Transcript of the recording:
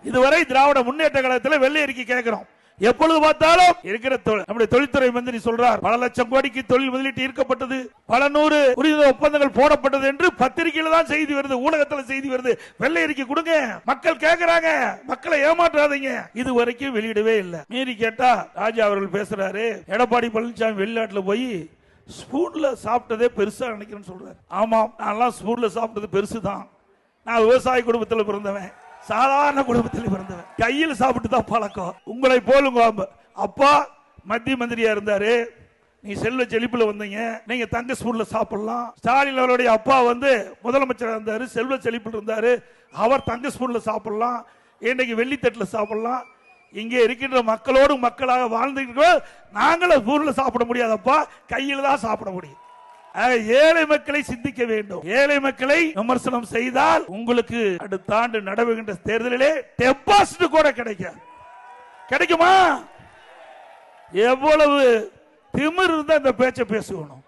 இதுவரை திராவிட முன்னேற்ற கழகத்தில் வெள்ளை அறிக்கை கேட்கிறோம். எப்பொழுது பார்த்தாலும் இருக்கிற நம்முடைய தொழில்துறை மந்திரி சொல்றார், பல லட்சம் கோடிக்கு தொழில் முதலீட்டு ஈர்க்கப்பட்டது, பல நூறு புரிந்துணர்வு ஒப்பந்தங்கள் போடப்பட்டது என்று பத்திரிகையில தான் செய்தி வருது, ஊடகத்தில் செய்தி வருது. வெள்ளை அறிக்கை கொடுங்க, மக்கள் கேட்கிறாங்க, மக்களை ஏமாற்றாதீங்க. இது வரைக்கும் வெளியிடவே இல்லை. மீறி கேட்டா ராஜா அவர்கள் பேசுறாரு, எடப்பாடி பழனிசாமி வெளிநாட்டுல போய் ஸ்பூன்ல சாப்பிட்டதே பெருசா நினைக்கிறேன்னு சொல்றாரு. ஆமா, நான் ஸ்பூன்ல சாப்பிட்டது பெருசுதான். நான் விவசாய குடும்பத்தில் பிறந்தவன், சாதாரண குடும்பத்தில் பிறந்தவன், கையில் சாப்பிட்டு தான் பழக்கம். உங்களை போலுங்க அப்பா மத்திய மந்திரியா இருந்தாரு, நீ செல்வ செழிப்புல வந்தீங்க, நீங்க தங்க ஸ்பூன்ல சாப்பிடலாம். ஸ்டாலின் அவருடைய அப்பா முதலமைச்சர் இருந்தாரு, செல்வ செழிப்புல இருந்தாரு, அவர் தங்க ஸ்பூன்ல சாப்பிடலாம், இன்னைக்கு வெள்ளித்தட்டுல சாப்பிடலாம். இங்கே இருக்கின்ற மக்களோடு மக்களாக வாழ்ந்து நாங்களும் ஸ்பூன்ல சாப்பிட முடியாதப்பா, கையில தான் சாப்பிட முடியும். ஏழை மக்களை சிந்திக்க வேண்டும். ஏழை மக்களை விமர்சனம் செய்தால் உங்களுக்கு அடுத்த ஆண்டு நடைபெறுகின்ற தேர்தலிலே டெபாசிட் கூட கிடைக்குமா? எவ்வளவு திமிர் இருந்தா இந்த பேச்சை பேசுவோம்.